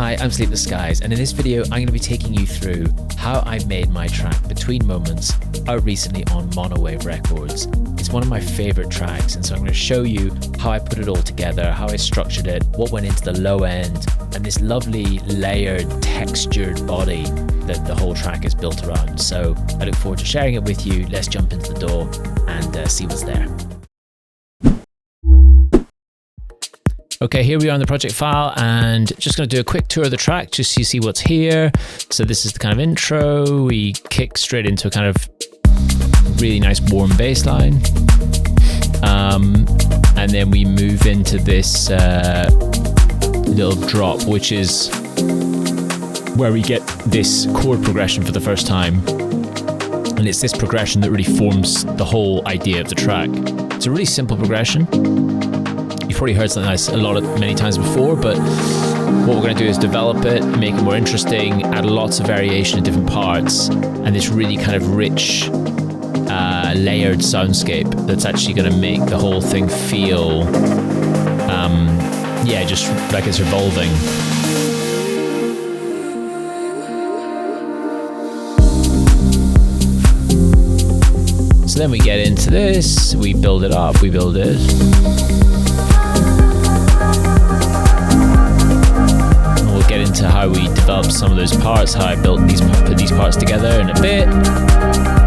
Hi, I'm Sleepless Skies, and in this video I'm going to be taking you through how I made my track Between Moments out recently on Monowave Records. It's one of my favourite tracks, and so I'm going to show you how I put it all together, how I structured it, what went into the low end, and this lovely layered, textured body that the whole track is built around. So I look forward to sharing it with you. Let's jump into the door and see what's there. Okay, here we are on the project file, and just going to do a quick tour of the track just so you see what's here. So this is the kind of intro. We kick straight into a kind of really nice warm bass line. And then we move into this little drop, which is where we get this chord progression for the first time. And it's this progression that really forms the whole idea of the track. It's a really simple progression. You've probably heard something like this many times before, but what we're going to do is develop it, make it more interesting, add lots of variation in different parts, and this really kind of rich, layered soundscape that's actually going to make the whole thing feel, just like it's revolving. So then we get into this, we build it up, we build it. Get into how we developed some of those parts, how I put these parts together in a bit.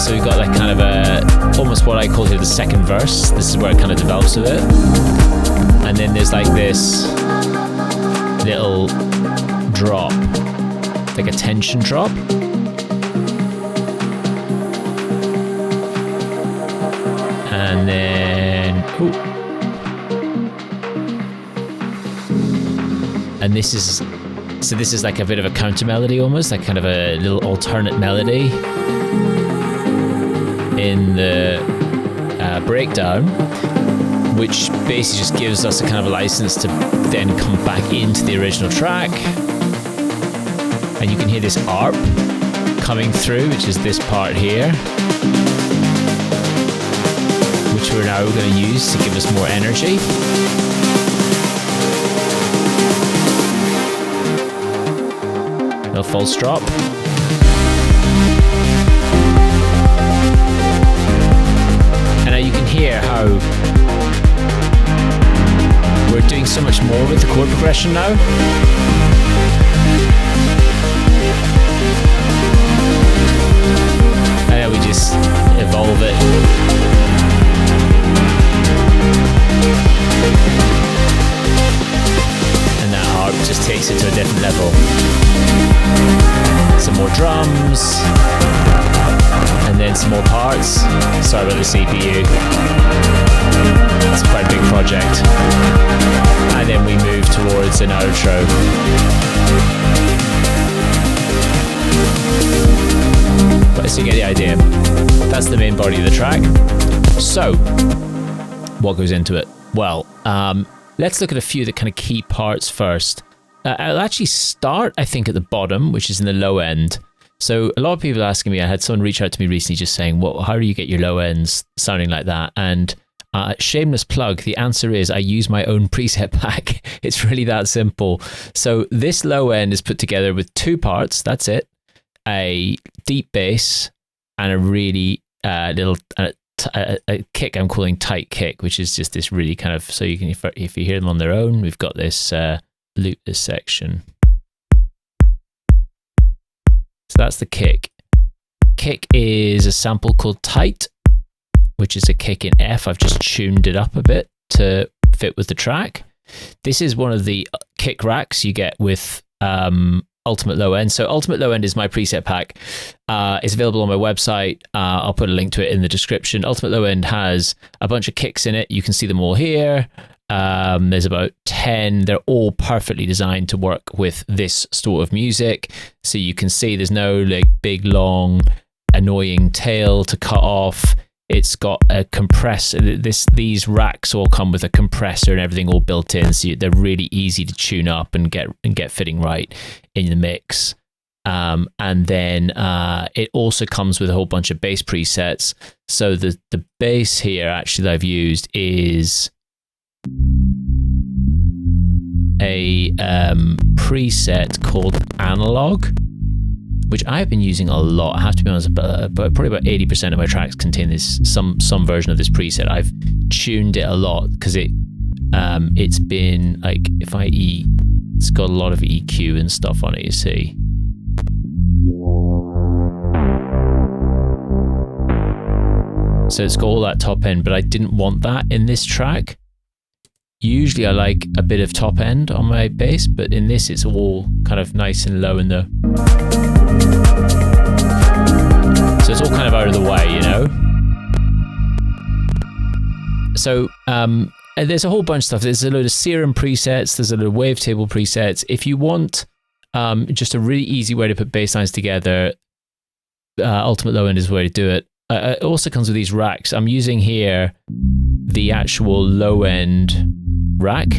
So we've got like kind of almost what I call here the second verse. This is where it kind of develops a bit. And then there's like this little drop, like a tension drop. And then, and this is like a bit of a counter melody almost, like kind of a little alternate melody in the breakdown, which basically just gives us a kind of a license to then come back into the original track. And you can hear this arp coming through, which is this part here, which we're now going to use to give us more energy. A false drop. And now you can hear how we're doing so much more with the chord progression now. And then we just evolve it. And that harp just takes it to a different level. Some more drums, and then some more parts. Sorry about the CPU. It's quite a big project. And then we move towards an outro. But so you get the idea. That's the main body of the track. So, what goes into it? Well, let's look at a few of the kind of key parts first. I'll actually start, I think, at the bottom, which is in the low end. So a lot of people are asking me, I had someone reach out to me recently just saying, well, how do you get your low ends sounding like that? And shameless plug, the answer is I use my own preset pack. It's really that simple. So this low end is put together with two parts, that's it. A deep bass and a really little a kick I'm calling tight kick, which is just this really kind of, so you can, if you hear them on their own, we've got this loop this section. So that's the kick. Kick is a sample called Tight, which is a kick in F. I've just tuned it up a bit to fit with the track. This is one of the kick racks you get with Ultimate Low End. So Ultimate Low End is my preset pack. It's available on my website. I'll put a link to it in the description. Ultimate Low End has a bunch of kicks in it. You can see them all here. There's about 10. They're all perfectly designed to work with this sort of music. So you can see there's no like big, long, annoying tail to cut off. It's got a compressor. These racks all come with a compressor and everything all built in. So they're really easy to tune up and get fitting right in the mix. And then it also comes with a whole bunch of bass presets. So the bass here actually that I've used is a preset called analog, which I've been using a lot. I have to be honest, but probably about 80% of my tracks contain this some version of this preset. I've tuned it a lot because it's been like, it's got a lot of EQ and stuff on it, you see. So it's got all that top end, but I didn't want that in this track. Usually I like a bit of top end on my bass, but in this it's all kind of nice and low in the... So it's all kind of out of the way, you know? So there's a whole bunch of stuff. There's a load of Serum presets, there's a load of wavetable presets. If you want just a really easy way to put bass lines together, Ultimate Low End is the way to do it. It also comes with these racks. I'm using here the actual low end rack.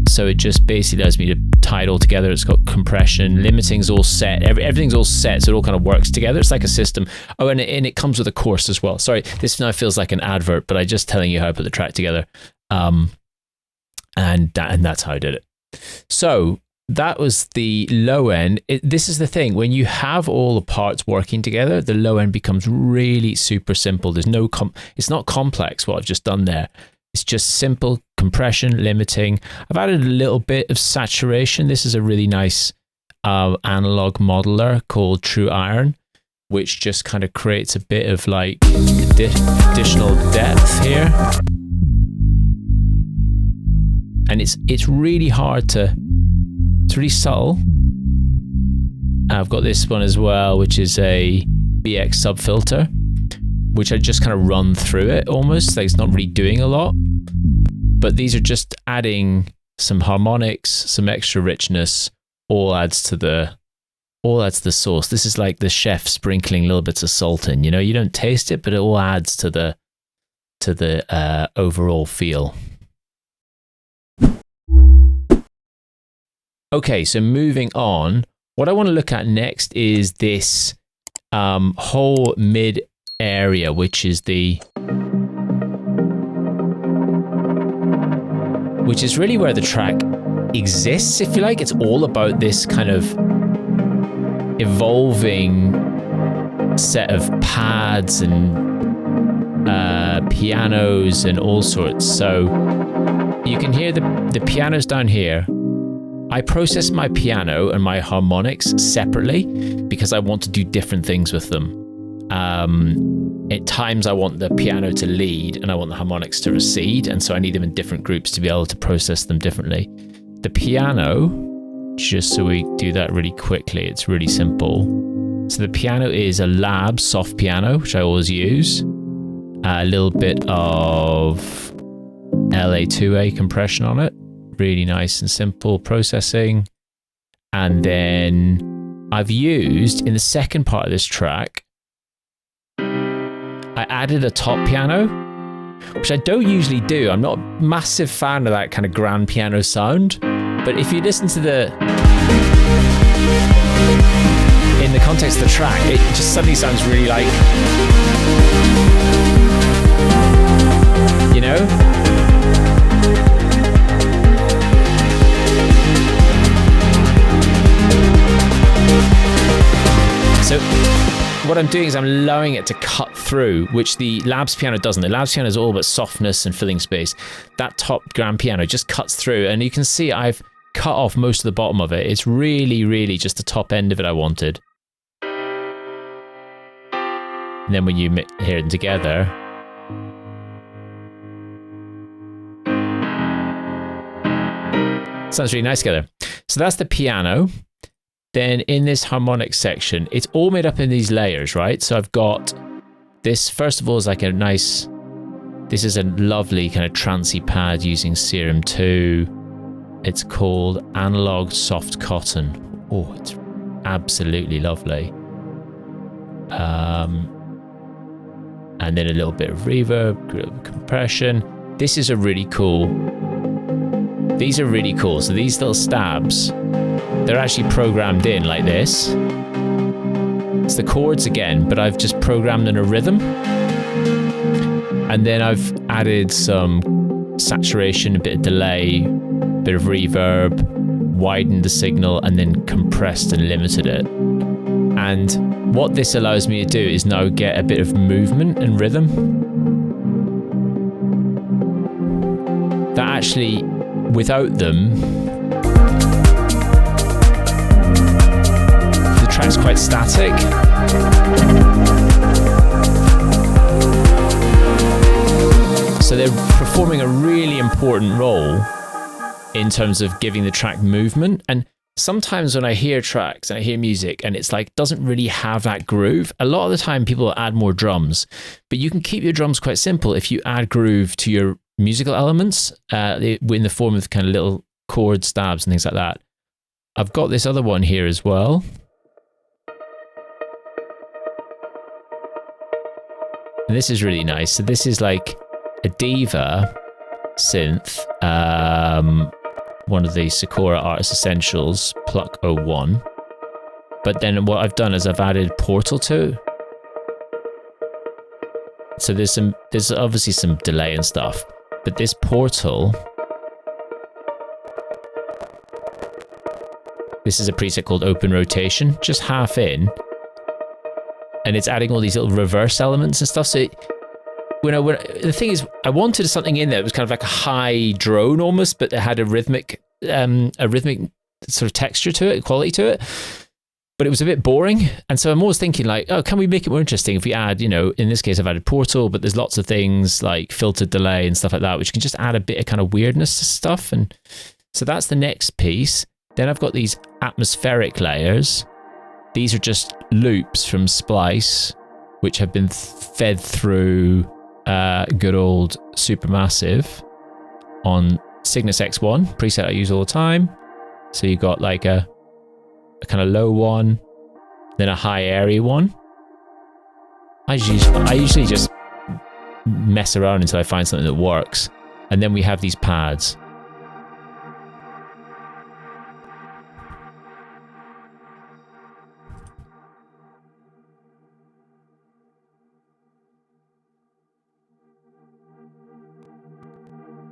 So it just basically allows me to tie it all together. It's got compression, limiting's all set, everything's all set, so it all kind of works together. It's like a system. Oh, and it comes with a course as well. Sorry, this now feels like an advert, but I'm just telling you how I put the track together. And that's how I did it. So that was the low end. This is the thing, when you have all the parts working together, the low end becomes really super simple. There's no it's not complex what I've just done there. It's just simple compression, limiting. I've added a little bit of saturation. This is a really nice analog modeler called True Iron, which just kind of creates a bit of like additional depth here. And it's really hard to, it's really subtle. I've got this one as well, which is a BX subfilter, which I just kind of run through it almost, like it's not really doing a lot. But these are just adding some harmonics, some extra richness, all adds to the sauce. This is like the chef sprinkling little bits of salt in, you know, you don't taste it, but it all adds to the overall feel. Okay, so moving on, what I want to look at next is this whole mid area, which is really where the track exists, if you like. It's all about this kind of evolving set of pads and pianos and all sorts. So you can hear the pianos down here. I process my piano and my harmonics separately because I want to do different things with them. At times I want the piano to lead and I want the harmonics to recede, and so I need them in different groups to be able to process them differently. The piano, just so we do that really quickly, it's really simple. So the piano is a lab soft piano, which I always use. A little bit of LA2A compression on it. Really nice and simple processing. And then I've used, in the second part of this track, I added a top piano, which I don't usually do. I'm not a massive fan of that kind of grand piano sound. But if you listen to in the context of the track, it just suddenly sounds really like, you know? So what I'm doing is I'm allowing it to cut through, which the Labs piano doesn't. The Labs piano is all about softness and filling space. That top grand piano just cuts through, and you can see I've cut off most of the bottom of it. It's really, really just the top end of it I wanted. And then when you hear it together, it sounds really nice together. So that's the piano. Then in this harmonic section, it's all made up in these layers, right? So I've got this, first of all, is like a nice, this is a lovely kind of trancey pad using Serum 2. It's called Analog Soft Cotton. Oh, it's absolutely lovely. And then a little bit of reverb, compression. This is a really cool, these are really cool. So these little stabs, they're actually programmed in like this. It's the chords again, but I've just programmed in a rhythm. And then I've added some saturation, a bit of delay, bit of reverb, widened the signal, and then compressed and limited it. And what this allows me to do is now get a bit of movement and rhythm that actually, without them, the track's quite static. So they're performing a really important role in terms of giving the track movement. And sometimes when I hear tracks and I hear music and it's like doesn't really have that groove, a lot of the time people add more drums, but you can keep your drums quite simple if you add groove to your musical elements in the form of kind of little chord stabs and things like that. I've got this other one here as well. And this is really nice. So this is like a Diva synth, one of the Sakura Artist Essentials, Pluck 01. But then what I've done is I've added Portal to it. So there's obviously some delay and stuff, but this Portal, this is a preset called Open Rotation, just half in, and it's adding all these little reverse elements and stuff. So the thing is, I wanted something in there that was kind of like a high drone almost, but it had a rhythmic sort of texture to it, quality to it. But it was a bit boring. And so I'm always thinking like, oh, can we make it more interesting if we add, in this case I've added Portal, but there's lots of things like filtered delay and stuff like that, which can just add a bit of kind of weirdness to stuff. And so that's the next piece. Then I've got these atmospheric layers. These are just loops from Splice, which have been fed through good old Supermassive on Cygnus X1, preset I use all the time. So you got like a kind of low one, then a high airy one. I usually just mess around until I find something that works. And then we have these pads.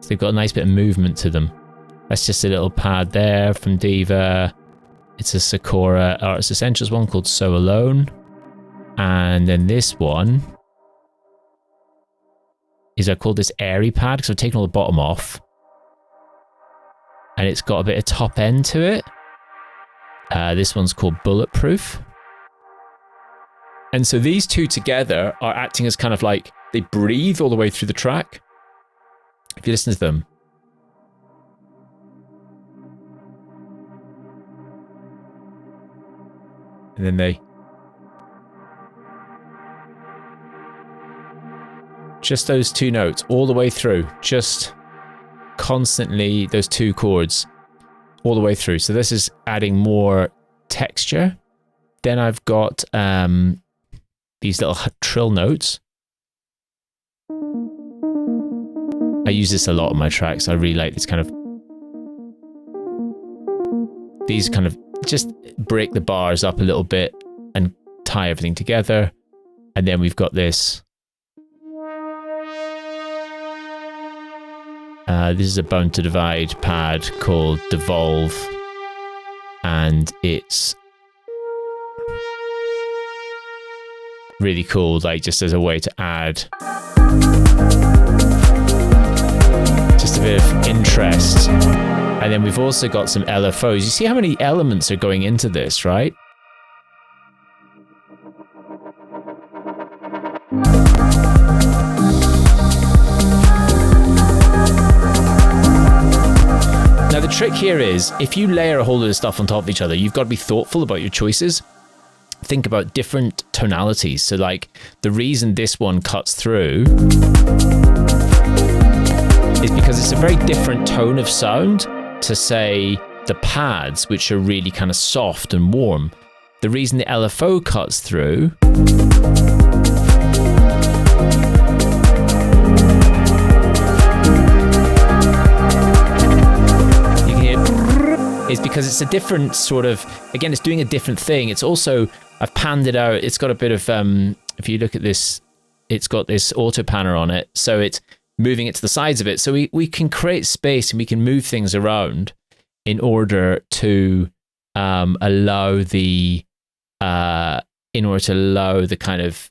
So they've got a nice bit of movement to them. That's just a little pad there from Diva. It's a Sakura Artist Essentials one called So Alone. And then this one is, I call this airy pad because I've taken all the bottom off. And it's got a bit of top end to it. This one's called Bulletproof. And so these two together are acting as kind of like, they breathe all the way through the track. If you listen to them. And then they just those two notes all the way through, just constantly those two chords all the way through. So this is adding more texture. Then I've got these little trill notes. I use this a lot on my tracks. I really like this kind of, these kind of just break the bars up a little bit and tie everything together. And then we've got this. This is a Bound to Divide pad called Devolve. And it's really cool, like just as a way to add just a bit of interest. And then we've also got some LFOs. You see how many elements are going into this, right? Now the trick here is, if you layer a whole lot of stuff on top of each other, you've got to be thoughtful about your choices. Think about different tonalities. So like, the reason this one cuts through is because it's a very different tone of sound to, say, the pads, which are really kind of soft and warm. The reason the LFO cuts through you can hear is because it's a different sort of, again, it's doing a different thing. It's also, I've panned it out. It's got a bit of, if you look at this, it's got this auto panner on it. So moving it to the sides of it. So we can create space and we can move things around in order to allow the kind of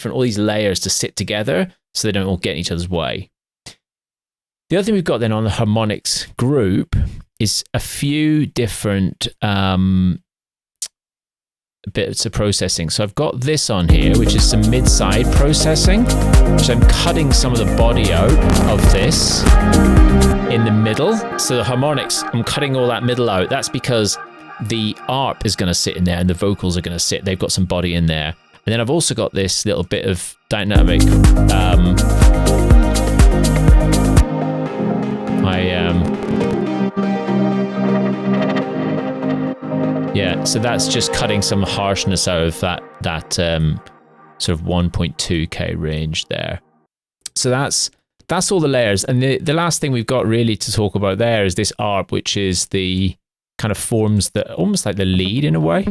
all these layers to sit together so they don't all get in each other's way. The other thing we've got then on the harmonics group is a few different bits of processing. So I've got this on here, which is some mid-side processing, which I'm cutting some of the body out of this in the middle. So the harmonics, I'm cutting all that middle out. That's because the arp is going to sit in there and the vocals are going to sit. They've got some body in there. And then I've also got this little bit of dynamic yeah, so that's just cutting some harshness out of that sort of 1.2K range there. So that's all the layers. And the last thing we've got really to talk about there is this arp, which is the kind of forms that almost like the lead in a way.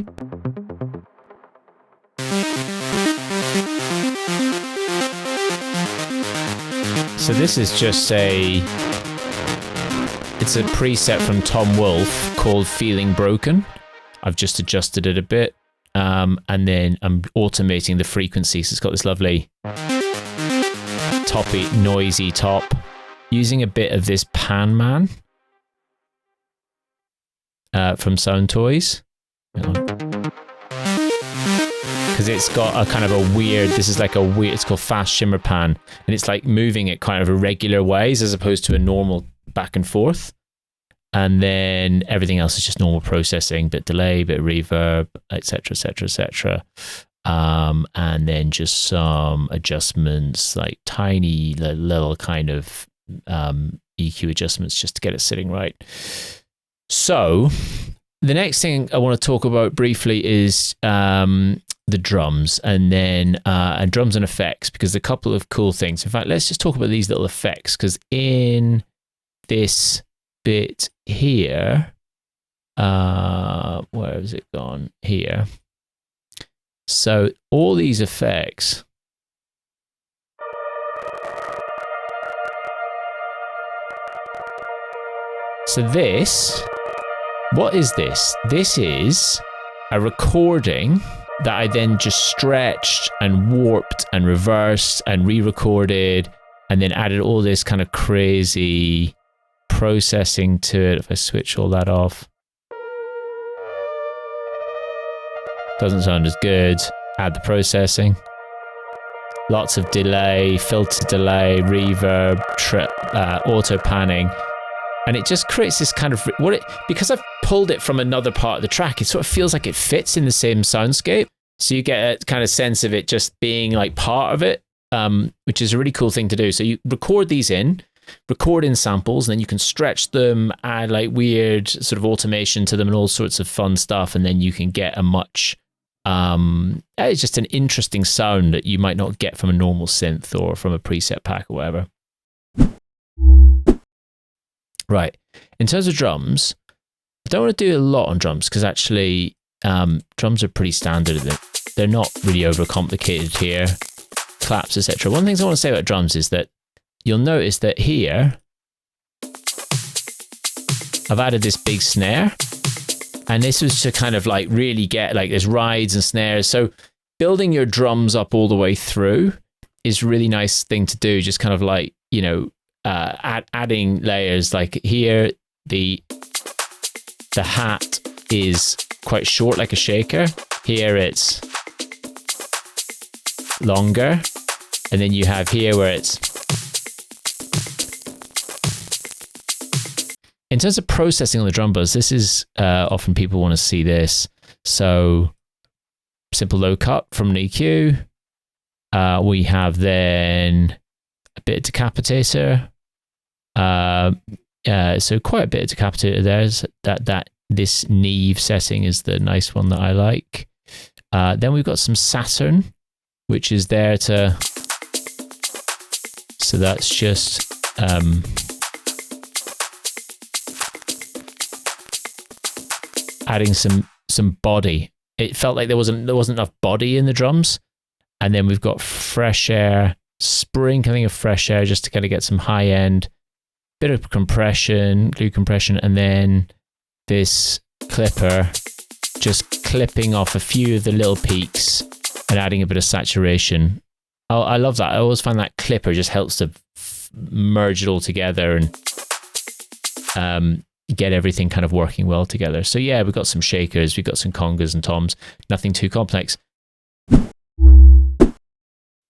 So this is just it's a preset from Tom Wolfe called Feeling Broken. I've just adjusted it a bit, and then I'm automating the frequency. So it's got this lovely toppy, noisy top, using a bit of this Pan Man from Sound Toys. Because it's got a kind of a weird, it's called Fast Shimmer Pan, and it's like moving it kind of irregular ways as opposed to a normal back and forth. And then everything else is just normal processing, bit delay, bit reverb, etc., etc., etc. And then just some adjustments, like tiny little kind of EQ adjustments just to get it sitting right. So the next thing I want to talk about briefly is the drums, and then and drums and effects, because a couple of cool things. In fact, let's just talk about these little effects, because in this bit here, where has it gone? Here. So all these effects, so this, what is this? This is a recording that I then just stretched and warped and reversed and re-recorded, and then added all this kind of crazy processing to it. If I switch all that off, doesn't sound as good. Add the processing, lots of delay, filter delay, reverb, auto panning, and it just creates this kind of because I've pulled it from another part of the track, it sort of feels like it fits in the same soundscape. So you get a kind of sense of it just being like part of it, which is a really cool thing to do. So you record these record in samples, and then you can stretch them, add like weird sort of automation to them and all sorts of fun stuff, and then you can get a much it's just an interesting sound that you might not get from a normal synth or from a preset pack or whatever. Right, in terms of drums, I don't want to do a lot on drums, because actually drums are pretty standard. They're not really overcomplicated here. Claps, etc. One of the things I want to say about drums is that you'll notice that here I've added this big snare, and this was to kind of like really get like there's rides and snares. So building your drums up all the way through is a really nice thing to do. Just kind of like, you know, adding layers. Like here, the hat is quite short, like a shaker. Here it's longer, and then you have here where it's. In terms of processing on the drum buzz, this is often people want to see this. So simple low cut from an EQ. We have then a bit of Decapitator. So quite a bit of Decapitator there. This Neve setting is the nice one that I like. Then we've got some Saturn, which is there to. So that's just. Adding some body. It felt like there wasn't enough body in the drums. And then we've got Fresh Air sprinkling of fresh air just to kind of get some high end, bit of compression, glue compression, and then this clipper just clipping off a few of the little peaks and adding a bit of saturation. Oh, I love that. I always find that clipper just helps to merge it all together and get everything kind of working well together. So yeah, we've got some shakers, we've got some congas and toms, nothing too complex.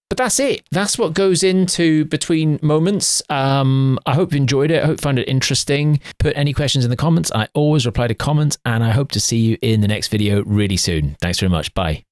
But that's it. That's what goes into Between Moments. I hope you enjoyed it. I hope you found it interesting. Put any questions in the comments. I always reply to comments, and I hope to see you in the next video really soon. Thanks very much. Bye.